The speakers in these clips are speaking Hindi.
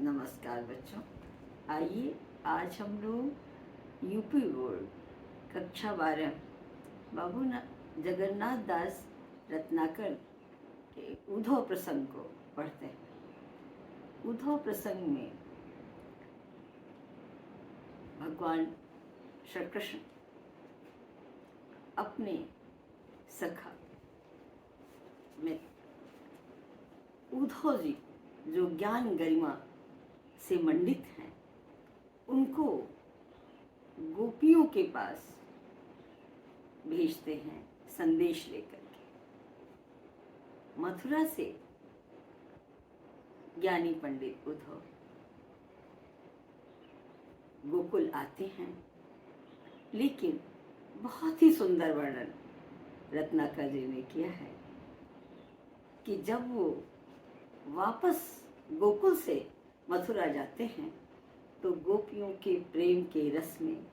नमस्कार बच्चों। आइए आज हम लोग यूपी बोर्ड कक्षा 12 बाबू जगन्नाथ दास रत्नाकर के उद्धव प्रसंग को पढ़ते हैं। उद्धव प्रसंग में भगवान श्री कृष्ण अपने सखा में उद्धव जी जो ज्ञान गरिमा से मंडित हैं, उनको गोपियों के पास भेजते हैं संदेश लेकर के। मथुरा से ज्ञानी पंडित उद्धव गोकुल आते हैं, लेकिन बहुत ही सुंदर वर्णन रत्नाकर जी ने किया है कि जब वो वापस गोकुल से मथुरा जाते हैं तो गोपियों के प्रेम के रस में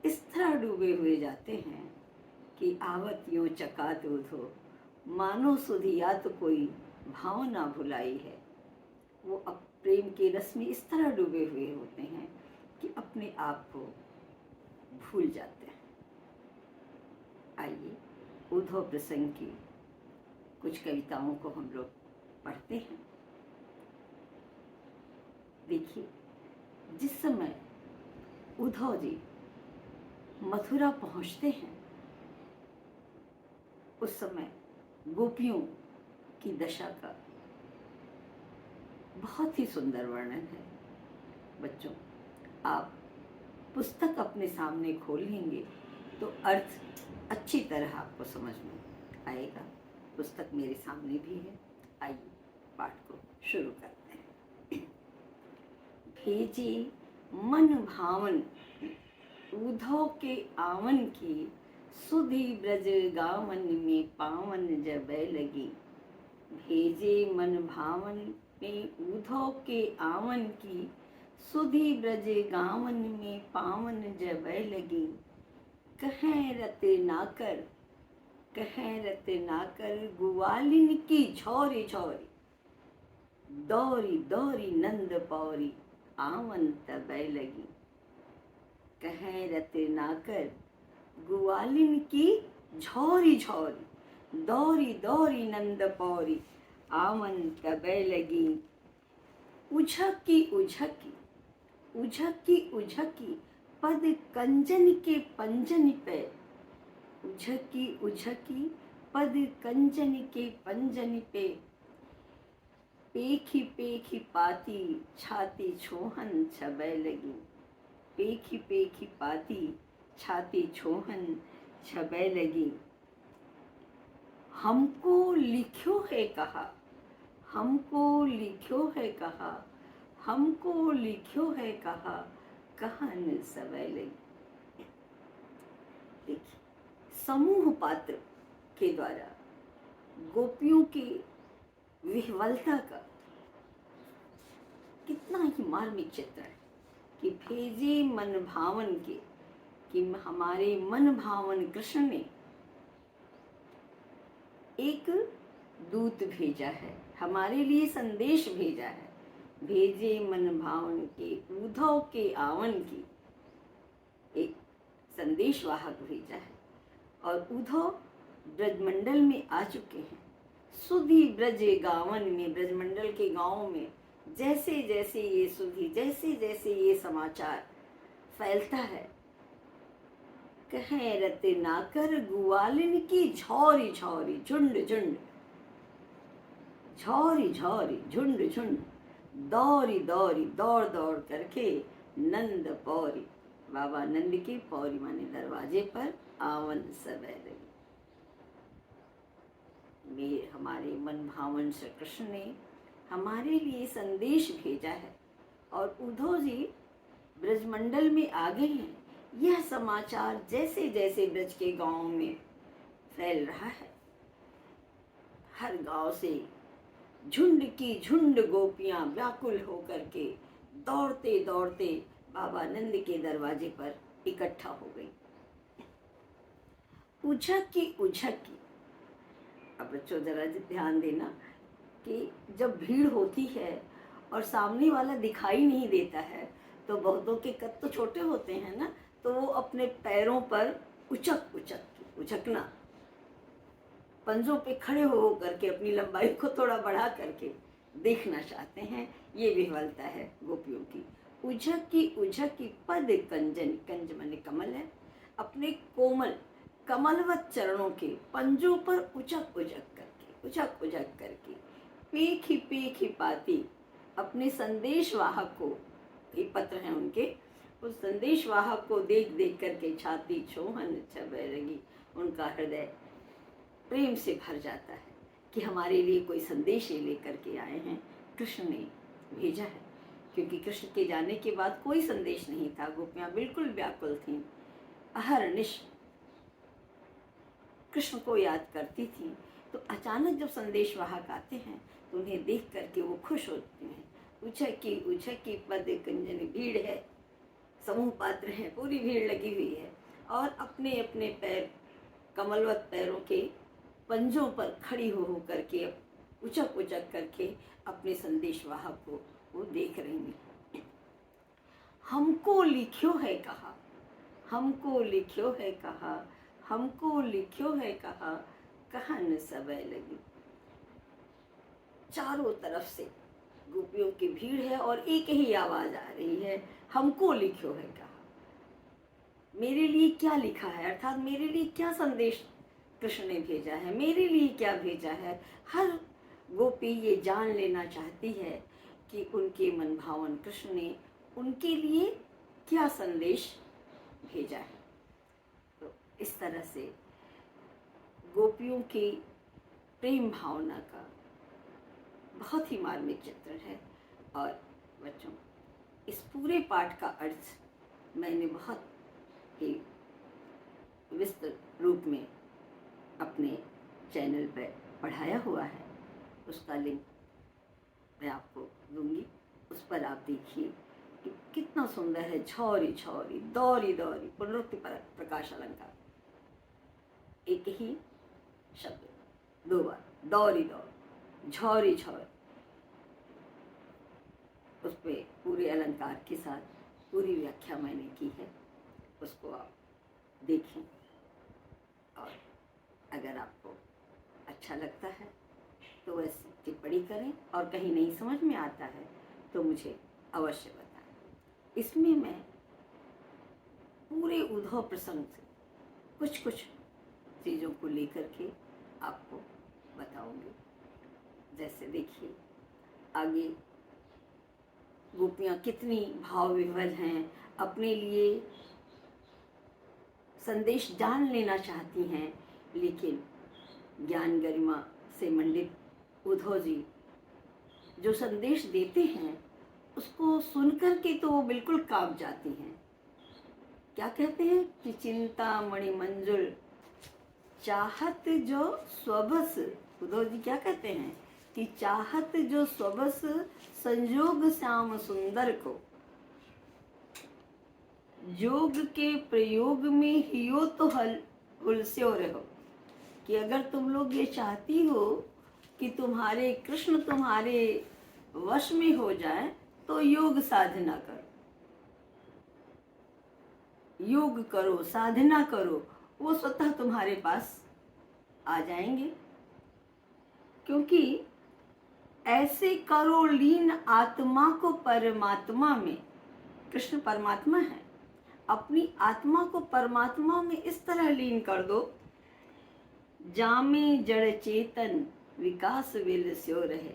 इस तरह डूबे हुए जाते हैं कि आवत यूं चकात उधो मानो सुधिया तो कोई भावना भुलाई है। वो अब प्रेम के रस में इस तरह डूबे हुए होते हैं कि अपने आप को भूल जाते हैं। आइए उद्धव प्रसंग की कुछ कविताओं को हम लोग पढ़ते हैं। देखिए, जिस समय उद्धव जी मथुरा पहुंचते हैं उस समय गोपियों की दशा का बहुत ही सुंदर वर्णन है। बच्चों, आप पुस्तक अपने सामने खोलेंगे तो अर्थ अच्छी तरह आपको समझ में आएगा। पुस्तक मेरे सामने भी है। आइए पाठ को शुरू करते हैं। भेजे मन भावन उद्धव के आवन की सुधि ब्रज गावन में पावन जबै लगी। भेजे मन भावन में उद्धव के आवन की सुधि ब्रज गावन में पावन जबै लगी। कहें रत नाकर ग्वालिन की झौरी झौरी दौरी दौरी नंद पौरी आवन तबै लगी। कहें रत नाकर ग्वालिन की झौरी झौरी दौरी दौरी नंद पौरी आवन तबै लगी। उझकी उझकी उझकी उझकी पद कंजन के पंजन पे। उझकी उझकी पद कंजन के पंजन पे। पेखी पेखी पाती छाती छोहन छबै लगी। पेखी पेखी पाती छाती छोहन छबै लगी। हमको लिख्यो है कहा, हमको लिख्यो है कहा, हमको लिख्यो है कहा, कहन सबै लगी। देखिए, समूह पात्र के द्वारा गोपियों की विह्वलता का कितना ही मार्मिक चित्र है कि भेजे मन भावन के, कि हमारे मन भावन कृष्ण ने एक दूत भेजा है, हमारे लिए संदेश भेजा है। भेजे मन भावन के उद्धव के आवन की एक संदेशवाहक भेजा है और उद्धव ब्रजमंडल में आ चुके हैं। सुधि ब्रज गावन में, ब्रजमंडल के गांव में जैसे जैसे ये सुधि, जैसे जैसे ये समाचार फैलता है, कहें रत नाकर ग्वालिन की झौरी झौरी झुंड झुंड, झौरी झौरी झुंड झुंड, दौरी दौरी दौड़ दौड़ करके नंद पौरी, बाबा नंद के पौरी माने दरवाजे पर आवन सबै लगी। हमारे मन भावन श्री कृष्ण ने हमारे लिए संदेश भेजा है और उद्धव जी ब्रजमंडल में आ गए हैं। यह समाचार जैसे जैसे ब्रज के गांव में फैल रहा है, हर गांव से झुंड की झुंड गोपियां व्याकुल होकर के दौड़ते दौड़ते बाबा नंद के दरवाजे पर इकट्ठा हो गई। उझकी उझकी, अब बच्चों जरा ध्यान देना कि जब भीड़ होती है और सामने वाला दिखाई नहीं देता है, तो बहुतों के कद तो छोटे होते हैं ना, तो वो अपने पैरों पर उछकना, पंजों पे खड़े हो करके अपनी लंबाई को थोड़ा बढ़ा करके देखना चाहते हैं। ये विह्वलता है गोपियों की। उझकी पद कंजन, कंज माने कमल है, अपने कोमल कमलवत चरणों के पंजों पर उचक उचक करके पेख ही पाती अपने संदेश वाहक को, ये पत्र हैं उनके, उस संदेश वाहक को देख देख करके छाती छोहन छबे लगी, उनका हृदय प्रेम से भर जाता है कि हमारे लिए कोई संदेश लेकर के आए हैं, कृष्ण ने भेजा है। क्योंकि कृष्ण के जाने के बाद कोई संदेश नहीं था, गोपियाँ बिल्कुल व्याकुल थीं, अहरनिश कृष्ण को याद करती थीं। तो अचानक जब संदेश वाहक आते हैं तो उन्हें देख करके वो खुश होती हैं। उछकी पद कंजन, भीड़ है, समूह पात्र हैं, पूरी भीड़ लगी हुई है, और अपने अपने पैर, कमलवत पैरों के पंजों पर खड़ी हो करके उचक करके अपने संदेश वाहक को वो देख रही हैं। हमको लिख्यो है कहा, हमको लिख्यो है कहा, हमको लिख्यो है कहा, कहन सबे लगी। चारों तरफ से गोपियों की भीड़ है और एक ही आवाज आ रही है, हमको लिख्यो है कहा। मेरे लिए क्या लिखा है, अर्थात मेरे लिए क्या संदेश कृष्ण ने भेजा है, मेरे लिए क्या भेजा है। हर गोपी ये जान लेना चाहती है कि उनके मन भावन कृष्ण ने उनके लिए क्या संदेश भेजा है। तो इस तरह से गोपियों की प्रेम भावना का बहुत ही मार्मिक चित्र है। और बच्चों, इस पूरे पाठ का अर्थ मैंने बहुत ही विस्तृत रूप में अपने चैनल पर पढ़ाया हुआ है, उसका लिंक मैं आपको दूंगी, उस पर आप देखिए कि कितना सुंदर है। छौरी छौरी, दौरी दौरी, पुनरुक्ति प्रकाश अलंकार, एक ही शब्द दो बार, दौरी दौर, झौरी झौर, उस पर पूरे अलंकार के साथ पूरी व्याख्या मैंने की है, उसको आप देखें। और अगर आपको अच्छा लगता है तो वैसे टिप्पणी करें, और कहीं नहीं समझ में आता है तो मुझे अवश्य बताएं। इसमें मैं पूरे उद्धव प्रसंग से कुछ चीज़ों को लेकर के आपको बताऊंगी। जैसे देखिए आगे गोपियाँ कितनी भाव विह्वल हैं, अपने लिए संदेश जान लेना चाहती हैं, लेकिन ज्ञान गरिमा से मंडित उद्धव जी जो संदेश देते हैं उसको सुनकर के तो वो बिल्कुल कांप जाती हैं। क्या कहते हैं कि चिंता मणि मंजुल चाहत जो स्वबस, उद्धव जी क्या कहते हैं कि चाहत जो स्वबस संयोग श्याम सुंदर को, योग के प्रयोग में हियो तो हुलस्यो रहो। कि अगर तुम लोग ये चाहती हो कि तुम्हारे कृष्ण तुम्हारे वश में हो जाए तो योग साधना करो, योग करो, साधना करो, वो स्वतः तुम्हारे पास आ जाएंगे। क्योंकि ऐसे करो लीन आत्मा को परमात्मा में, कृष्ण परमात्मा है, अपनी आत्मा को परमात्मा में इस तरह लीन कर दो, जामे जड़ चेतन विकास विलस्यो रहे।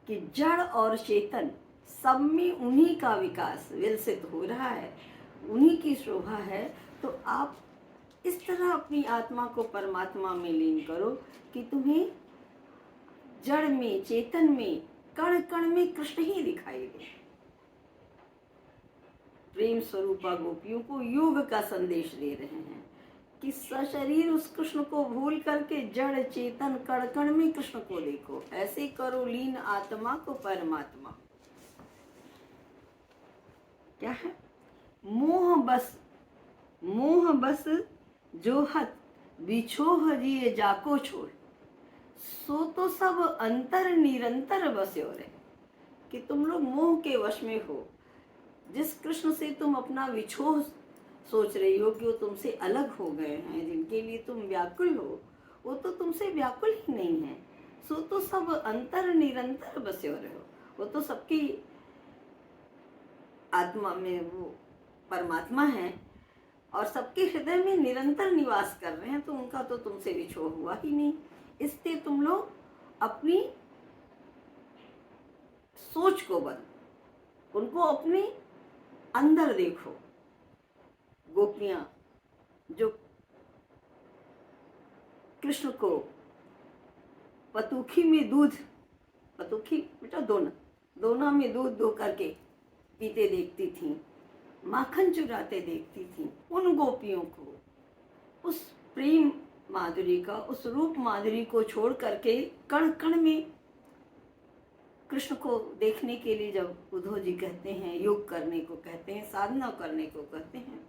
कि जड़ और चेतन सब में उन्हीं का विकास विलसित हो रहा है, उन्हीं की शोभा है। तो आप इस तरह अपनी आत्मा को परमात्मा में लीन करो कि तुम्हें जड़ में, चेतन में, कण कण में कृष्ण ही दिखाई दे। प्रेम स्वरूपा गोपियों को योग का संदेश दे रहे हैं कि सशरीर उस कृष्ण को भूल करके जड़ चेतन कण कण में कृष्ण को देखो, ऐसे करो लीन आत्मा को परमात्मा। क्या है? मोह बस जो हत बिछोह जिए जाको छोड़, सो तो सब अंतर निरंतर बस्यो रहे। कि तुम लोग मोह के वश में हो। जिस कृष्ण से तुम अपना विछोह सोच रही हो कि वो तुमसे अलग हो गए हैं, जिनके लिए तुम व्याकुल हो, वो तो तुमसे व्याकुल ही नहीं है। सो तो सब अंतर निरंतर बसे हो रहे हो। वो तो सबकी आत्मा में वो परमात्मा है और सबके हृदय में निरंतर निवास कर रहे हैं, तो उनका तो तुमसे विछोह हुआ ही नहीं। इसलिए तुम लोग अपनी सोच को बदलो, उनको अपने अंदर देखो। गोपियां जो कृष्ण को पतुखी में दूध, पतुखी बेटा दोना में दूध धो करके पीते देखती थीं, माखन चुराते देखती थीं, उन गोपियों को उस प्रेम माधुरी का, उस रूप माधुरी को छोड़ करके कण कण में कृष्ण को देखने के लिए जब उद्धव जी कहते हैं, योग करने को कहते हैं, साधना करने को कहते हैं,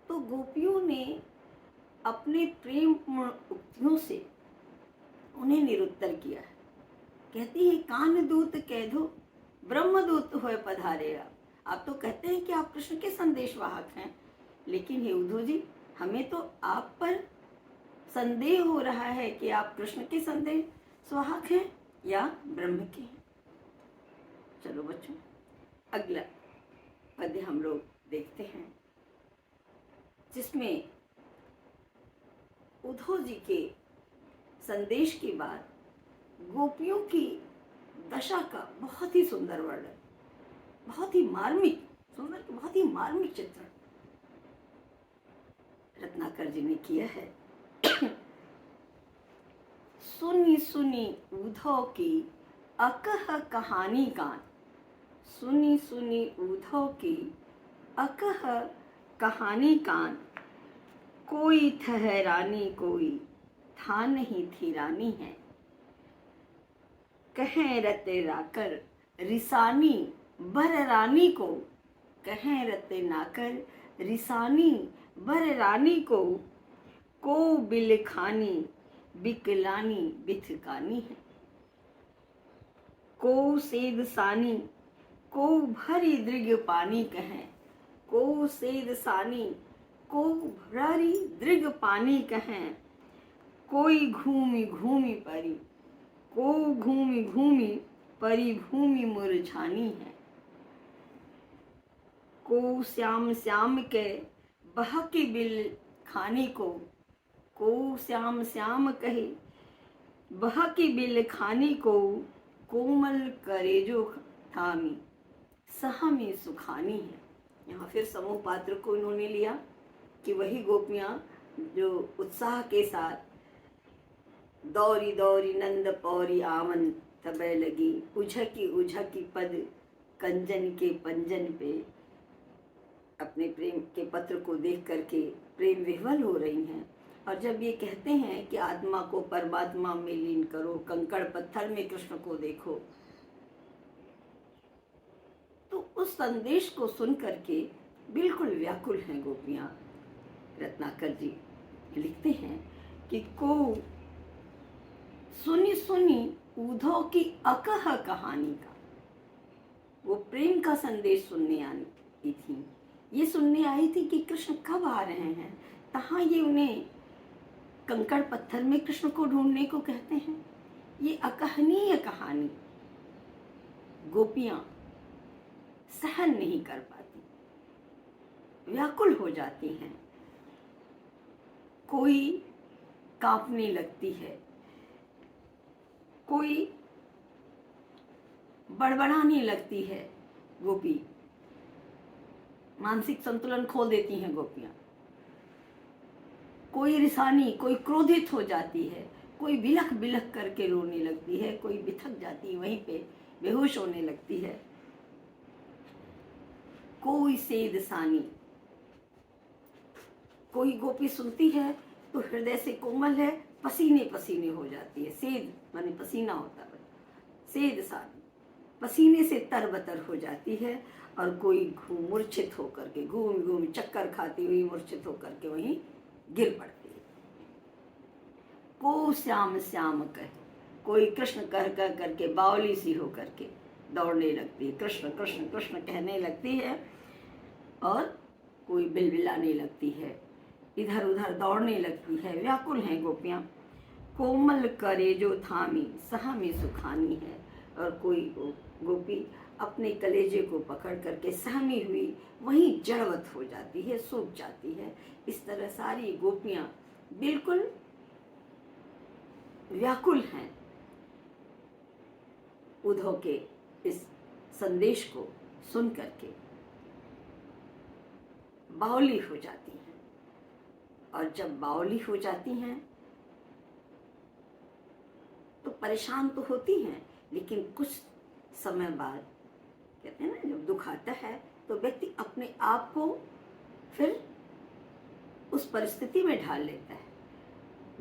तो गोपियों ने अपने प्रेम उक्तियों से उन्हें निरुत्तर किया है। कहती है, कान दूत कह दो ब्रह्मदूत होए पधारेगा। आप तो कहते हैं कि आप कृष्ण के संदेश वाहक हैं, लेकिन हे उद्धव जी, हमें तो आप पर संदेह हो रहा है कि आप कृष्ण के संदेश वाहक हैं या ब्रह्म के हैं। चलो बच्चों, अगला पद्य हम लोग देखते हैं, जिसमें उद्धव जी के संदेश के बाद गोपियों की दशा का बहुत ही सुंदर वर्णन, बहुत ही मार्मिक, सुंदर बहुत ही मार्मिक चित्रण रत्नाकर जी ने किया है। सुनी सुनी उद्धव की अकह कहानी कान, सुनी सुनी उद्धव की अकह कहानी कान, कोई ठहरानी कोई था नहीं थी रानी है, कहें रते राकर रिसानी बर रानी को, कहें रते नाकर रिसानी बर रानी को बिलखानी बिकलानी बिथकानी है, को सेद सानी को भरी दृग पानी कहें, को सेद सानी को भरी दृग पानी कहें, कोई घूमी घूमी परी को घूमी घूमी परी भूमि मुरझानी है, को श्याम श्याम के बहकी बिल खानी को श्याम श्याम कहे बहकी बिल खानी को, कोमल करेजो थामी सहामी सुखानी है। यहाँ फिर समूह पात्र को इन्होंने लिया कि वही गोपियाँ जो उत्साह के साथ दौरी दौरी नंद पौरी आवन तबे लगी, उझकी पद कंजन के पंजन पे, अपने प्रेम के पत्र को देख करके प्रेम विह्वल हो रही हैं। और जब ये कहते हैं कि आत्मा को परमात्मा में लीन करो, कंकड़ पत्थर में कृष्ण को देखो, तो उस संदेश को सुन करके बिल्कुल व्याकुल हैं गोपियाँ। रत्नाकर जी लिखते हैं कि को सुनी सुनी उद्धव की अकह कहानी का, वो प्रेम का संदेश सुनने आई थी, ये सुनने आई थी कि कृष्ण कब आ रहे हैं। तहाँ ये उन्हें कंकड़ पत्थर में कृष्ण को ढूंढने को कहते हैं। ये अकहनीय कहानी गोपियाँ सहन नहीं कर पाती, व्याकुल हो जाती हैं, कोई कांपने लगती है, कोई बड़बड़ाने लगती है, गोपी मानसिक संतुलन खो देती हैं गोपियाँ, कोई रिसानी, कोई क्रोधित हो जाती है, कोई बिलख बिलख करके रोने लगती है, कोई बिथक जाती, वहीं पे बेहोश होने लगती है, कोई सेद सानी, कोई गोपी सुनती है तो हृदय से कोमल है, पसीने पसीने हो जाती है, सेद माने पसीना होता है, सेद सानी पसीने से तरबतर हो जाती है, और कोई मूर्छित होकर के घूम घूम चक्कर खाती हुई मूर्छित होकर के वहीं गिर पड़ती है। को श्याम श्याम कहे, कोई कृष्ण कह करके बावली सी हो करके दौड़ने लगती है, कृष्ण कृष्ण कृष्ण कहने लगती है, और कोई बिलबिलाने लगती है, इधर उधर दौड़ने लगती है। व्याकुल हैं गोपियाँ। कोमल करे जो थामी सहामी सुखानी है, और कोई गोपी अपने कलेजे को पकड़ करके सहमी हुई वहीं जड़वत हो जाती है, सूख जाती है। इस तरह सारी गोपियाँ बिल्कुल व्याकुल हैं उद्धव के इस संदेश को सुन करके, बावली हो जाती हैं। और जब बावली हो जाती हैं तो परेशान तो होती हैं, लेकिन कुछ समय बाद कहते हैं ना, जब दुख आता है तो व्यक्ति अपने आप को फिर उस परिस्थिति में ढाल लेता है।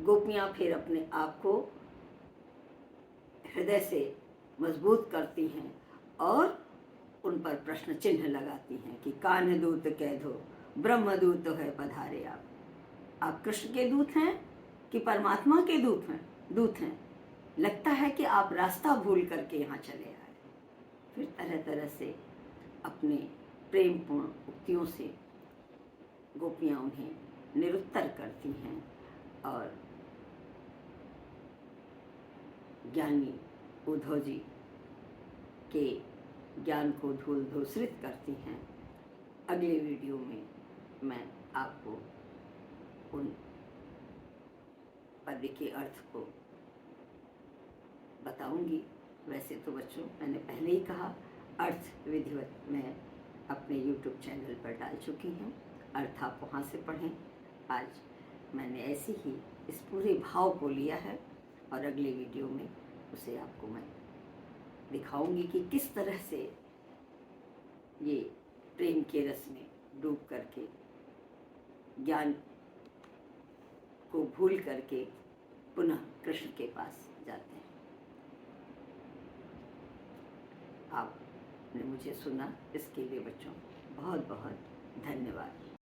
गोपियाँ फिर अपने आप को हृदय से मजबूत करती हैं और उन पर प्रश्न चिन्ह लगाती हैं कि कान्ह दूत कह दो ब्रह्मदूत है पधारे। आप कृष्ण के दूत हैं कि परमात्मा के दूत हैं। लगता है कि आप रास्ता भूल करके यहाँ चले आए। फिर तरह तरह से अपने प्रेमपूर्ण उक्तियों से गोपियाँ उन्हें निरुत्तर करती हैं और ज्ञानी उद्धव जी के ज्ञान को धूल धूसरित करती हैं। अगले वीडियो में मैं आपको उन पद्य के अर्थ को बताऊंगी। वैसे तो बच्चों मैंने पहले ही कहा, अर्थ विधिवत मैं अपने YouTube चैनल पर डाल चुकी हूँ, अर्थ आप वहाँ से पढ़ें। आज मैंने ऐसे ही इस पूरे भाव को लिया है और अगले वीडियो में उसे आपको मैं दिखाऊंगी कि किस तरह से ये प्रेम के रस में डूब करके ज्ञान को भूल करके पुनः कृष्ण के पास जाते हैं। आपने मुझे सुना, इसके लिए बच्चों बहुत बहुत धन्यवाद।